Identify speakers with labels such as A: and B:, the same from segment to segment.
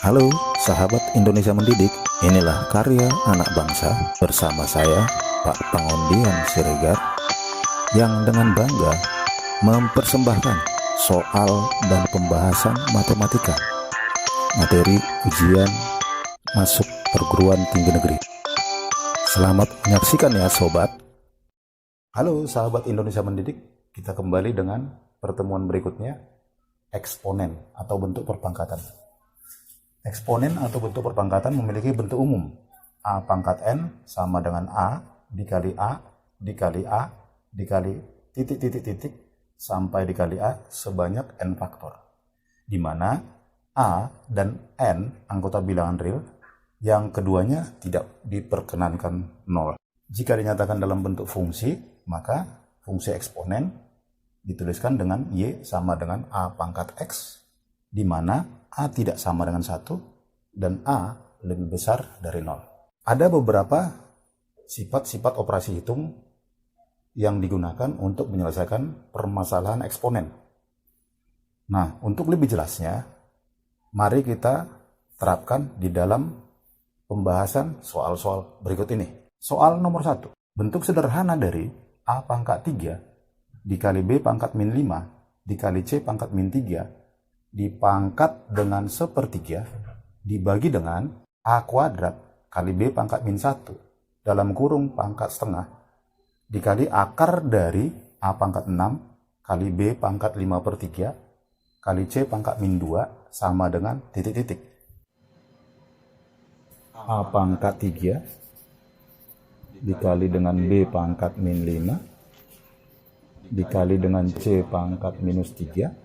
A: Halo sahabat Indonesia Mendidik, inilah karya anak bangsa bersama saya Pak Pangondian Siregar yang dengan bangga mempersembahkan soal dan pembahasan matematika materi ujian masuk perguruan tinggi negeri. Selamat menyaksikan ya sobat. Halo sahabat Indonesia Mendidik, kita kembali dengan pertemuan berikutnya, eksponen atau bentuk perpangkatan. Eksponen atau bentuk perpangkatan memiliki bentuk umum. A pangkat N sama dengan A dikali A dikali A dikali titik-titik-titik sampai dikali A sebanyak N faktor. Di mana A dan N anggota bilangan real, yang keduanya tidak diperkenankan nol. Jika dinyatakan dalam bentuk fungsi, maka fungsi eksponen dituliskan dengan Y sama dengan A pangkat X, di mana A tidak sama dengan 1 dan A lebih besar dari 0. Ada beberapa sifat-sifat operasi hitung yang digunakan untuk menyelesaikan permasalahan eksponen. Nah, untuk lebih jelasnya, mari kita terapkan di dalam pembahasan soal-soal berikut ini. Soal nomor 1. Bentuk sederhana dari A pangkat 3 dikali B pangkat min 5 dikali C pangkat min 3 dipangkat dengan 1/3 dibagi dengan A kuadrat kali B pangkat min 1 dalam kurung pangkat setengah dikali akar dari A pangkat 6 kali B pangkat 5/3 kali C pangkat min 2 sama dengan titik-titik. A pangkat 3 dikali dengan B pangkat min 5 dikali dengan C pangkat minus 3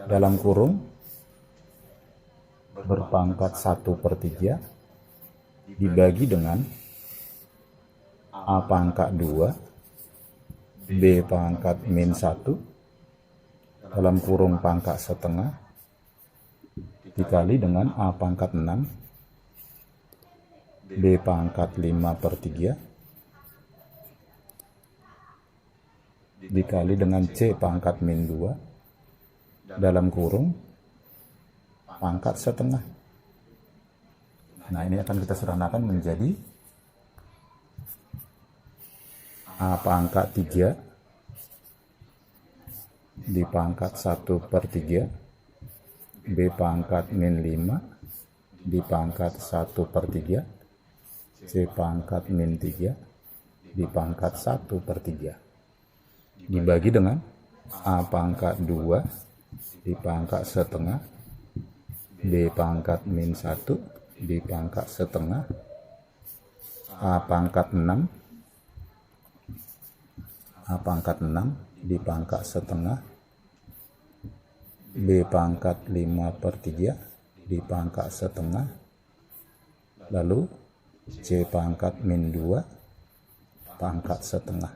A: dalam kurung berpangkat 1/3 dibagi dengan A pangkat 2 B pangkat min 1 dalam kurung pangkat setengah dikali dengan A pangkat 6 B pangkat 5/3 dikali dengan C pangkat min 2 dalam kurung pangkat setengah. Nah, ini akan kita sederhanakan menjadi A pangkat 3 di pangkat 1/3 B pangkat min 5 di pangkat 1/3 C pangkat min 3 di pangkat 1/3 dibagi dengan A pangkat 2 di pangkat setengah B pangkat min 1 di pangkat setengah A pangkat 6 di pangkat setengah B pangkat 5/3 di pangkat setengah lalu C pangkat min 2 pangkat setengah.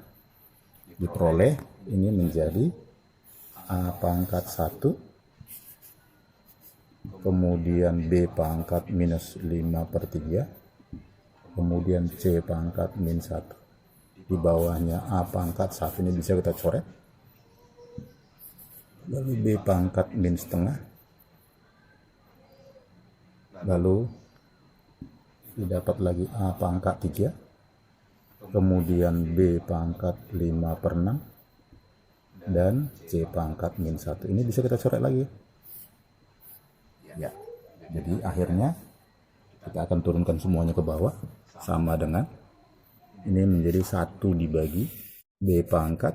A: Diperoleh ini menjadi A pangkat 1 kemudian B pangkat minus 5/3 kemudian C pangkat min 1 di bawahnya A pangkat 1 ini bisa kita coret, lalu B pangkat min setengah, lalu didapat lagi A pangkat 3 kemudian B pangkat 5/6 dan C pangkat min 1. Ini bisa kita coret lagi ya. Jadi akhirnya kita akan turunkan semuanya ke bawah sama dengan ini menjadi 1 dibagi B pangkat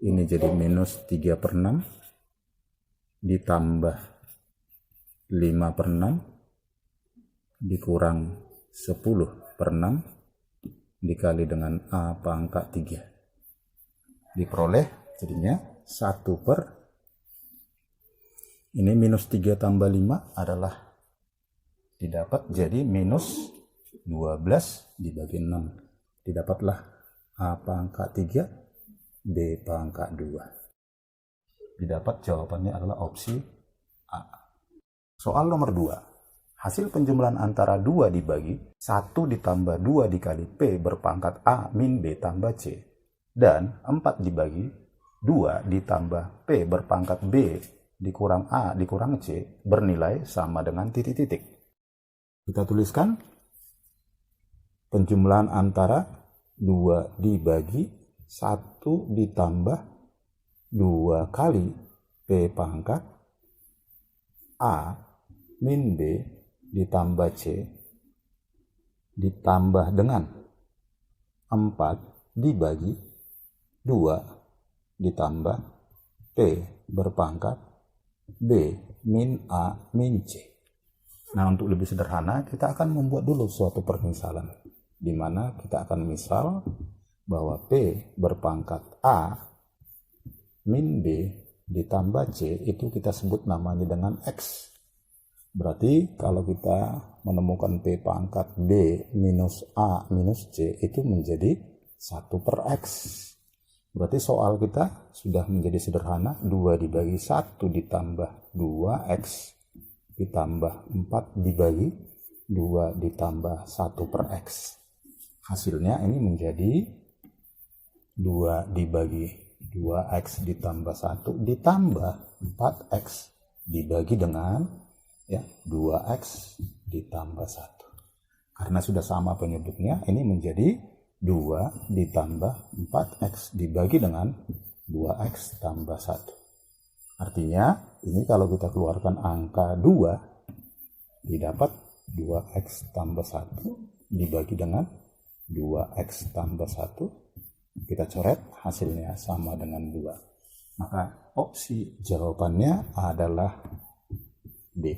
A: ini jadi minus 3/6 ditambah 5/6 dikurang 10/6 dikali dengan A pangkat 3 diperoleh jadinya 1 per ini minus 3 tambah 5 adalah didapat jadi minus 12 dibagi 6. Didapatlah A pangkat 3 B pangkat 2. Didapat jawabannya adalah opsi A. Soal nomor 2. Hasil penjumlahan antara 2 dibagi 1 ditambah 2 dikali P berpangkat A min B tambah C dan 4 dibagi 2 ditambah P berpangkat B dikurang A dikurang C bernilai sama dengan titik-titik. Kita tuliskan penjumlahan antara 2 dibagi 1 ditambah 2 kali P pangkat A min B ditambah C ditambah dengan 4 dibagi 2 ditambah P berpangkat B min A min C. Nah, untuk lebih sederhana kita akan membuat dulu suatu permisalan di mana kita akan misal bahwa P berpangkat A min B ditambah C itu kita sebut namanya dengan X. Berarti kalau kita menemukan P pangkat B minus A minus C itu menjadi 1/X. Berarti soal kita sudah menjadi sederhana, 2 dibagi 1 ditambah 2X ditambah 4 dibagi 2 ditambah 1/X. Hasilnya ini menjadi 2 dibagi 2X ditambah 1 ditambah 4X dibagi dengan 2X ditambah 1. Karena sudah sama penyebutnya, ini menjadi 2 ditambah 4X dibagi dengan 2X tambah 1. Artinya, ini kalau kita keluarkan angka 2, didapat 2X tambah 1 dibagi dengan 2X tambah 1. Kita coret, hasilnya sama dengan 2. Maka opsi jawabannya adalah D.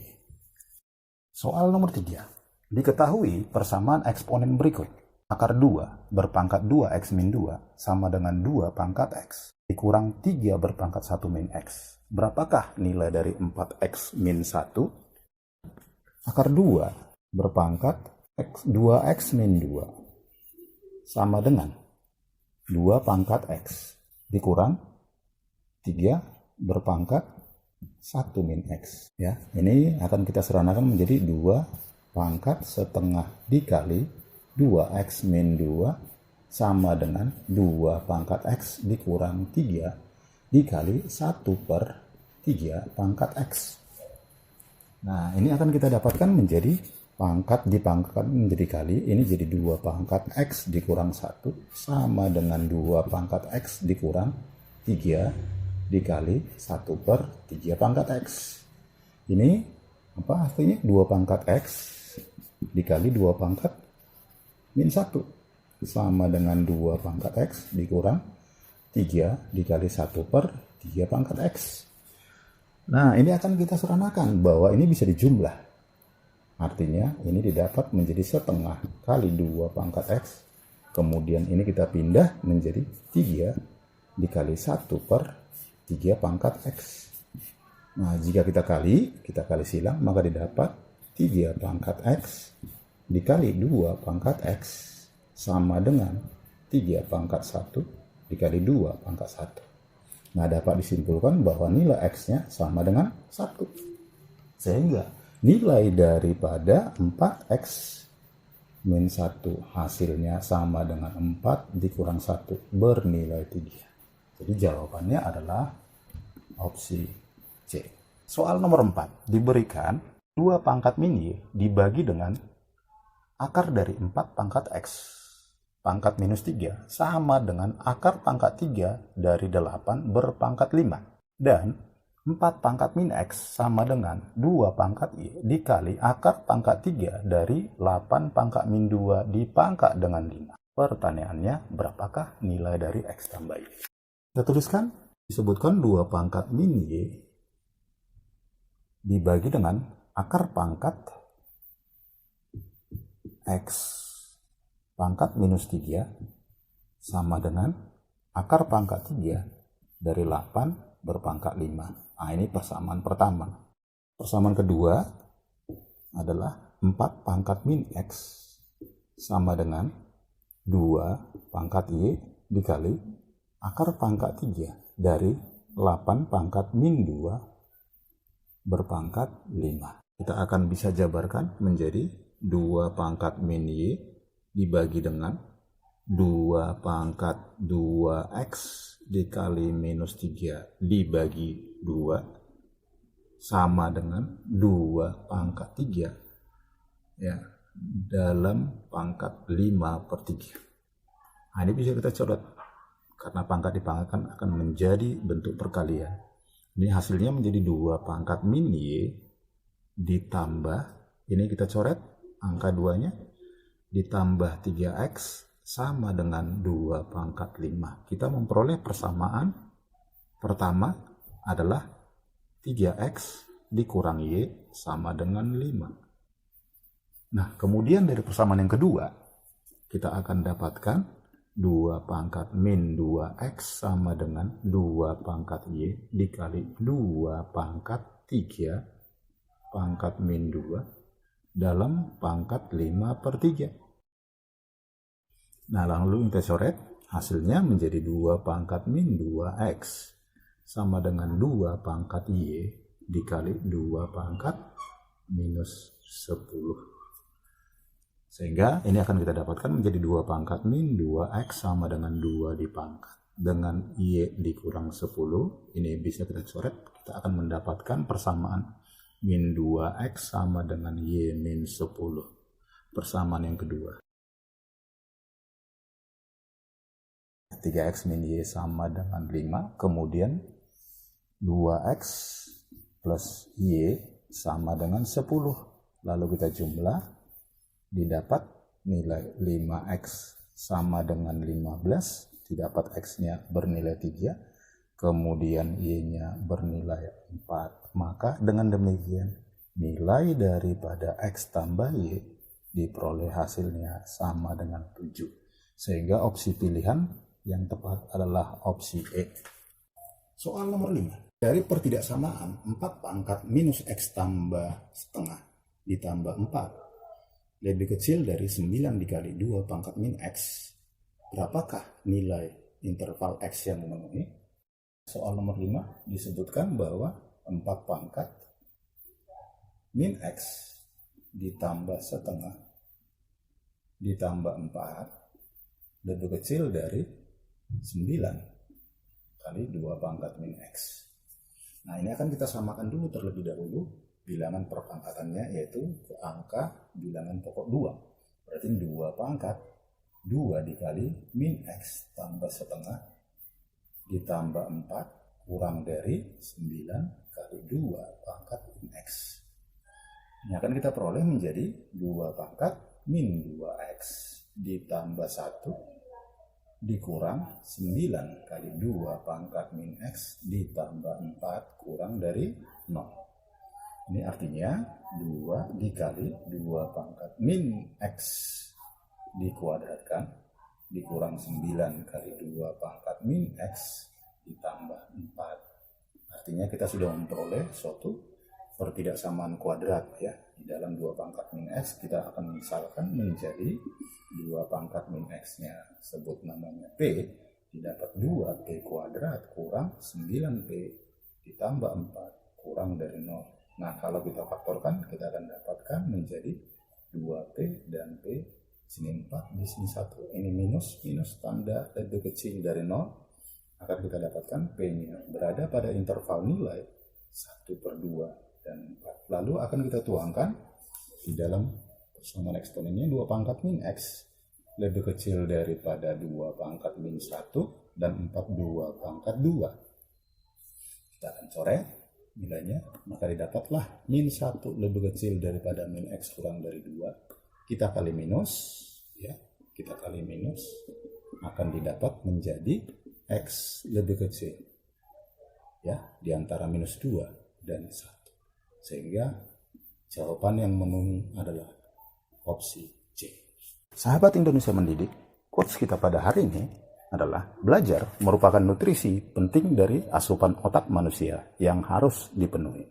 A: Soal nomor 3. Diketahui persamaan eksponen berikut. Akar 2 berpangkat 2x min 2 sama dengan 2 pangkat x dikurang 3 berpangkat 1 min x. Berapakah nilai dari 4x min 1? Akar 2 berpangkat 2x min 2 sama dengan 2 pangkat x dikurang 3 berpangkat 1 min x. Ya, ini akan kita sederhanakan menjadi 2 pangkat setengah dikali 2x min 2 sama dengan 2 pangkat x dikurang 3 dikali 1/3 pangkat x. Nah, ini akan kita dapatkan menjadi pangkat dipangkat menjadi kali, ini jadi 2 pangkat x dikurang 1 sama dengan 2 pangkat x dikurang 3 dikali 1/3 pangkat x. Ini apa artinya? 2 pangkat x dikali 2 pangkat min 1 sama dengan 2 pangkat x dikurang 3 dikali 1/3 pangkat x. Nah, ini akan kita sederhanakan bahwa ini bisa dijumlah. Artinya ini didapat menjadi setengah kali 2 pangkat x. Kemudian ini kita pindah menjadi 3 dikali 1/3 pangkat x. Nah, jika kita kali silang, maka didapat 3 pangkat x dikali 2 pangkat x sama dengan 3 pangkat 1 dikali 2 pangkat 1. Nah, dapat disimpulkan bahwa nilai x-nya sama dengan 1. Sehingga nilai daripada 4x min 1 hasilnya sama dengan 4 dikurang 1 bernilai 3. Jadi jawabannya adalah opsi C. Soal nomor 4. Diberikan 2 pangkat min y dibagi dengan akar dari 4 pangkat x pangkat minus 3 sama dengan akar pangkat 3 dari 8 berpangkat 5. Dan 4 pangkat min x sama dengan 2 pangkat y dikali akar pangkat 3 dari 8 pangkat min 2 dipangkat dengan 5. Pertanyaannya, berapakah nilai dari x tambah y? Kita tuliskan, disebutkan 2 pangkat min y dibagi dengan akar pangkat x pangkat minus 3 sama dengan akar pangkat 3 dari 8 berpangkat 5. Nah, ini persamaan pertama. Persamaan kedua adalah 4 pangkat min x sama dengan 2 pangkat y dikali akar pangkat 3 dari 8 pangkat min 2 berpangkat 5. Kita akan bisa jabarkan menjadi 2 pangkat min y dibagi dengan 2 pangkat 2x dikali minus 3 dibagi 2 sama dengan 2 pangkat 3 ya, dalam pangkat 5/3. Nah, ini bisa kita coret karena pangkat dipangkatkan akan menjadi bentuk perkalian. Ini hasilnya menjadi 2 pangkat min Y ditambah, ini kita coret angka 2-nya, ditambah 3X sama dengan 2 pangkat 5. Kita memperoleh persamaan pertama adalah 3X dikurang Y sama dengan 5. Nah, kemudian dari persamaan yang kedua, kita akan dapatkan 2 pangkat min 2X sama dengan 2 pangkat Y dikali 2 pangkat 3 pangkat min 2 dalam pangkat 5/3. Nah, lalu kita coret, hasilnya menjadi 2 pangkat min 2X sama dengan 2 pangkat Y dikali 2 pangkat minus 10. Sehingga ini akan kita dapatkan menjadi 2 pangkat min 2X sama dengan 2 dipangkat dengan Y dikurang 10. Ini bisa kita coret, kita akan mendapatkan persamaan min 2X sama dengan Y min 10. Persamaan yang kedua. 3X min Y sama dengan 5, kemudian 2X plus Y sama dengan 10. Lalu kita jumlah, didapat nilai 5X sama dengan 15, didapat X-nya bernilai 3, kemudian Y-nya bernilai 4. Maka dengan demikian nilai daripada X tambah Y diperoleh hasilnya sama dengan 7. Sehingga opsi pilihan yang tepat adalah opsi E. Soal nomor 5. Dari pertidaksamaan 4 pangkat minus X tambah setengah ditambah 4 lebih kecil dari 9 dikali 2 pangkat min X. Berapakah nilai interval X yang memenuhi? Soal nomor 5 disebutkan bahwa 4 pangkat min X ditambah setengah ditambah 4 lebih kecil dari 9 kali 2 pangkat min X. Nah, ini akan kita samakan dulu terlebih dahulu bilangan perpangkatannya, yaitu ke angka bilangan pokok 2. Berarti 2 pangkat 2 dikali min X tambah setengah ditambah 4 kurang dari 9 kali 2 pangkat min X. Ini akan kita peroleh menjadi 2 pangkat min 2X ditambah 1 dikurang 9 kali 2 pangkat min X ditambah 4 kurang dari 0. Ini artinya 2 dikali 2 pangkat min X dikuadratkan dikurang 9 kali 2 pangkat min X ditambah 4. Artinya kita sudah memperoleh suatu pertidaksamaan kuadrat ya. Di dalam 2 pangkat min X kita akan misalkan menjadi 2 pangkat min X-nya, sebut namanya P, didapat 2P kuadrat kurang 9P ditambah 4 kurang dari 0. Nah, kalau kita faktorkan, kita akan dapatkan menjadi 2P dan P, sini 4, di sini 1. Ini minus, tanda lebih kecil dari 0, akan kita dapatkan P-nya berada pada interval nilai 1/2 dan 4. Lalu akan kita tuangkan di dalam persamaan eksponennya 2 pangkat min X lebih kecil daripada 2 pangkat min 1 dan 4 2 pangkat 2. Kita akan coret nilainya, maka didapatlah min 1 lebih kecil daripada min X kurang dari 2. Kita kali minus ya, kita kali minus akan didapat menjadi X lebih kecil ya, di antara minus 2 dan 1. Sehingga jawaban yang memenuhi adalah opsi C. Sahabat Indonesia Mendidik, quotes kita pada hari ini adalah belajar merupakan nutrisi penting dari asupan otak manusia yang harus dipenuhi.